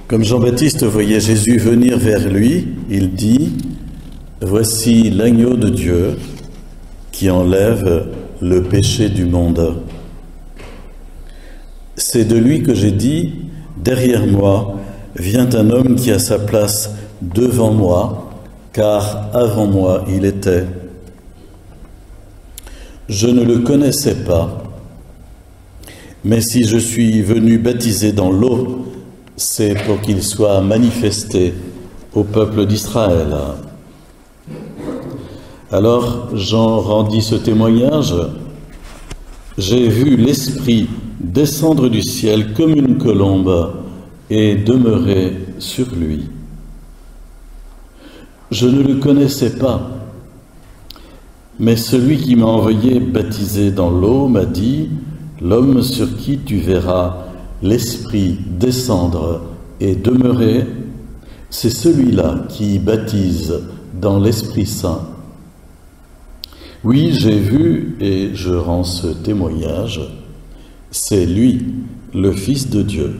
Comme Jean-Baptiste voyait Jésus venir vers lui, il dit « Voici l'agneau de Dieu qui enlève le péché du monde. » C'est de lui que j'ai dit « Derrière moi vient un homme qui a sa place devant moi, car avant moi il était. Je ne le connaissais pas, mais si je suis venu baptiser dans l'eau, c'est pour qu'il soit manifesté au peuple d'Israël. » Alors Jean rendit ce témoignage. J'ai vu l'Esprit descendre du ciel comme une colombe et demeurer sur lui. Je ne le connaissais pas, mais celui qui m'a envoyé baptiser dans l'eau m'a dit « L'homme sur qui tu verras l'Esprit descendre et demeurer, c'est celui-là qui baptise dans l'Esprit Saint. » Oui, j'ai vu et je rends ce témoignage, c'est lui, le Fils de Dieu.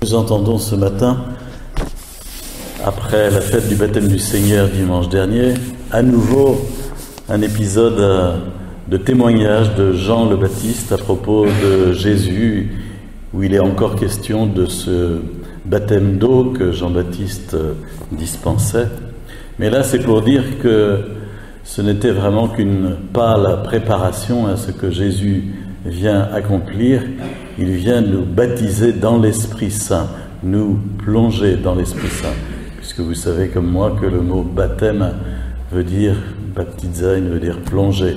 Nous entendons ce matin, après la fête du baptême du Seigneur dimanche dernier, à nouveau un épisode de témoignage de Jean le Baptiste à propos de Jésus, où il est encore question de ce baptême d'eau que Jean-Baptiste dispensait. Mais là, c'est pour dire que ce n'était vraiment qu'une pâle préparation à ce que Jésus vient accomplir. Il vient nous baptiser dans l'Esprit Saint, nous plonger dans l'Esprit Saint. Puisque vous savez comme moi que le mot baptême veut dire, baptizein veut dire plonger.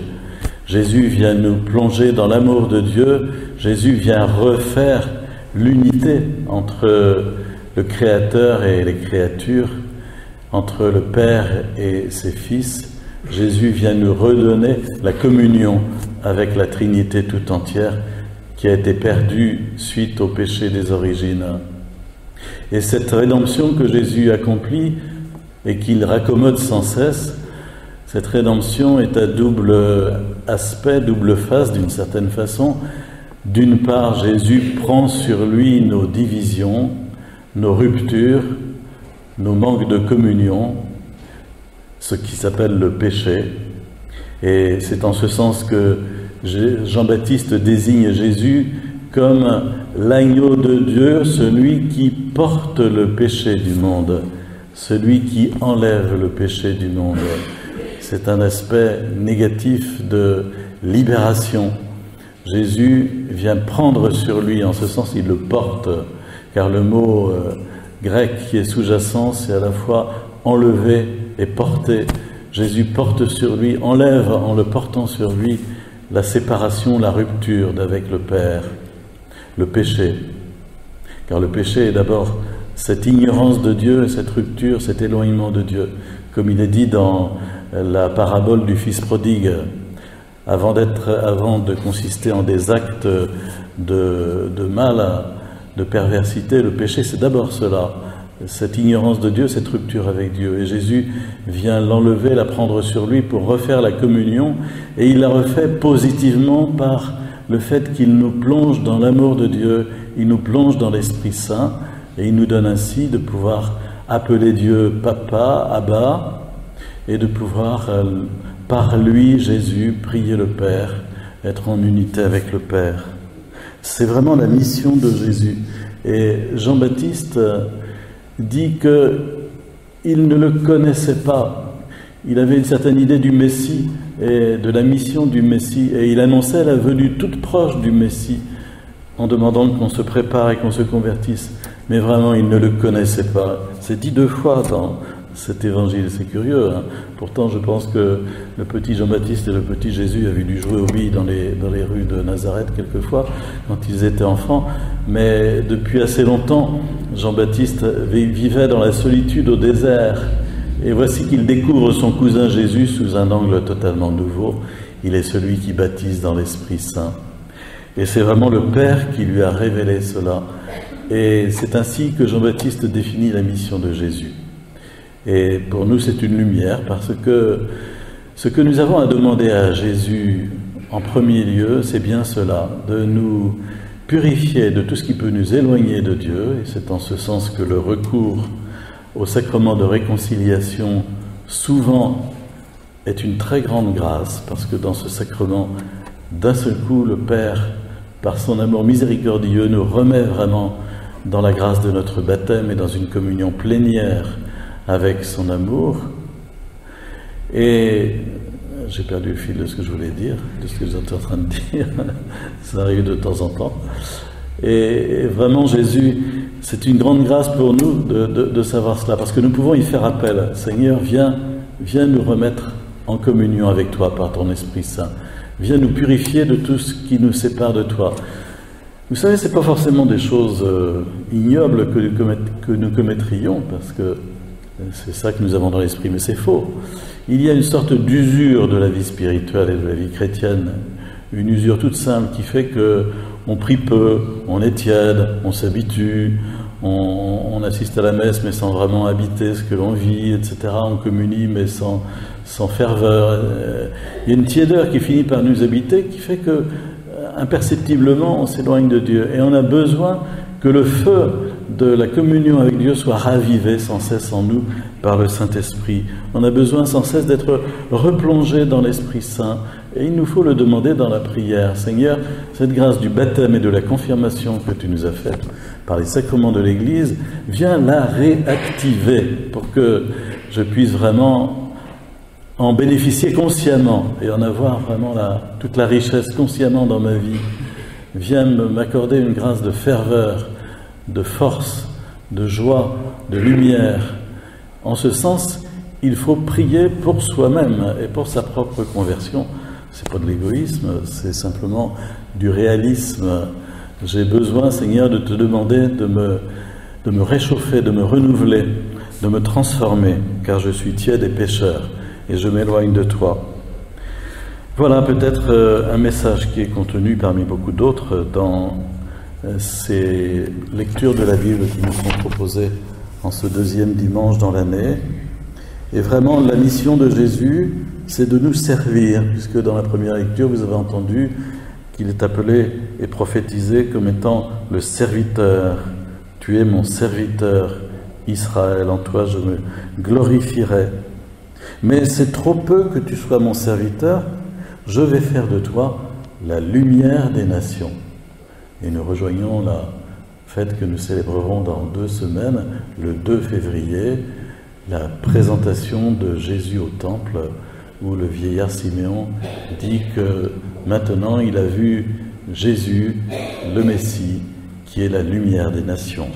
Jésus vient nous plonger dans l'amour de Dieu. Jésus vient refaire l'unité entre le Créateur et les créatures, entre le Père et ses fils. Jésus vient nous redonner la communion avec la Trinité tout entière qui a été perdue suite au péché des origines. Et cette rédemption que Jésus accomplit et qu'il raccommode sans cesse, cette rédemption est à double aspect, double face d'une certaine façon. D'une part, Jésus prend sur lui nos divisions, nos ruptures, nos manques de communion, ce qui s'appelle le péché. Et c'est en ce sens que Jean-Baptiste désigne Jésus comme l'agneau de Dieu, celui qui porte le péché du monde, celui qui enlève le péché du monde. C'est un aspect négatif de libération. Jésus vient prendre sur lui, en ce sens il le porte, car le mot grec qui est sous-jacent, c'est à la fois enlever et porter. Jésus porte sur lui, enlève en le portant sur lui la séparation, la rupture d'avec le Père, le péché. Car le péché est d'abord cette ignorance de Dieu, cette rupture, cet éloignement de Dieu. Comme il est dit dans la parabole du Fils prodigue, avant de consister en des actes de mal, de perversité, le péché c'est d'abord cela. Cette ignorance de Dieu, cette rupture avec Dieu. Et Jésus vient l'enlever, la prendre sur lui pour refaire la communion. Et il la refait positivement par le fait qu'il nous plonge dans l'amour de Dieu, il nous plonge dans l'Esprit Saint, et il nous donne ainsi de pouvoir appeler Dieu Papa, Abba, et de pouvoir, par lui, Jésus, prier le Père, être en unité avec le Père. C'est vraiment la mission de Jésus. Et Jean-Baptiste dit qu'il ne le connaissait pas. Il avait une certaine idée du Messie et de la mission du Messie, et il annonçait la venue toute proche du Messie en demandant qu'on se prépare et qu'on se convertisse. Mais vraiment, il ne le connaissait pas. C'est dit 2 fois dans cet évangile, c'est curieux. Hein. Pourtant, je pense que le petit Jean-Baptiste et le petit Jésus avaient dû jouer aux billes dans les rues de Nazareth quelquefois, quand ils étaient enfants. Mais depuis assez longtemps, Jean-Baptiste vivait dans la solitude au désert. Et voici qu'il découvre son cousin Jésus sous un angle totalement nouveau. Il est celui qui baptise dans l'Esprit Saint. Et c'est vraiment le Père qui lui a révélé cela. Et c'est ainsi que Jean-Baptiste définit la mission de Jésus. Et pour nous, c'est une lumière, parce que ce que nous avons à demander à Jésus en premier lieu, c'est bien cela, de nous purifier de tout ce qui peut nous éloigner de Dieu, et c'est en ce sens que le recours au sacrement de réconciliation souvent est une très grande grâce, parce que dans ce sacrement, d'un seul coup, le Père, par son amour miséricordieux, nous remet vraiment dans la grâce de notre baptême et dans une communion plénière avec son amour. Et j'ai perdu le fil de ce que je voulais dire, de ce que j'étais en train de dire, ça arrive de temps en temps. Et vraiment, Jésus, c'est une grande grâce pour nous de savoir cela, parce que nous pouvons y faire appel. Seigneur, viens nous remettre en communion avec toi par ton Esprit Saint. Viens nous purifier de tout ce qui nous sépare de toi. Vous savez, ce n'est pas forcément des choses ignobles que nous commettrions, parce que c'est ça que nous avons dans l'esprit, mais c'est faux. Il y a une sorte d'usure de la vie spirituelle et de la vie chrétienne, une usure toute simple qui fait que on prie peu, on est tiède, on s'habitue, on assiste à la messe mais sans vraiment habiter ce que l'on vit, etc. On communie mais sans ferveur. Il y a une tiédeur qui finit par nous habiter qui fait que imperceptiblement on s'éloigne de Dieu, et on a besoin que le feu de la communion avec Dieu soit ravivé sans cesse en nous par le Saint-Esprit. On a besoin sans cesse d'être replongé dans l'Esprit Saint, et il nous faut le demander dans la prière. Seigneur, cette grâce du baptême et de la confirmation que tu nous as faite par les sacrements de l'Église, viens la réactiver pour que je puisse vraiment en bénéficier consciemment et en avoir vraiment toute la richesse consciemment dans ma vie. Viens m'accorder une grâce de ferveur, de force, de joie, de lumière. En ce sens, il faut prier pour soi-même et pour sa propre conversion. C'est pas de l'égoïsme, c'est simplement du réalisme. J'ai besoin, Seigneur, de te demander de me réchauffer, de me renouveler, de me transformer, car je suis tiède et pécheur et je m'éloigne de toi. Voilà peut-être un message qui est contenu parmi beaucoup d'autres dans ces lectures de la Bible qui nous sont proposées en ce deuxième dimanche dans l'année. Et vraiment, la mission de Jésus, c'est de nous servir, puisque dans la première lecture, vous avez entendu qu'il est appelé et prophétisé comme étant le serviteur. Tu es mon serviteur, Israël, en toi je me glorifierai. Mais c'est trop peu que tu sois mon serviteur, je vais faire de toi la lumière des nations. Et nous rejoignons la fête que nous célébrerons dans 2 semaines, le 2 février, la présentation de Jésus au temple, où le vieillard Siméon dit que maintenant il a vu Jésus, le Messie, qui est la lumière des nations.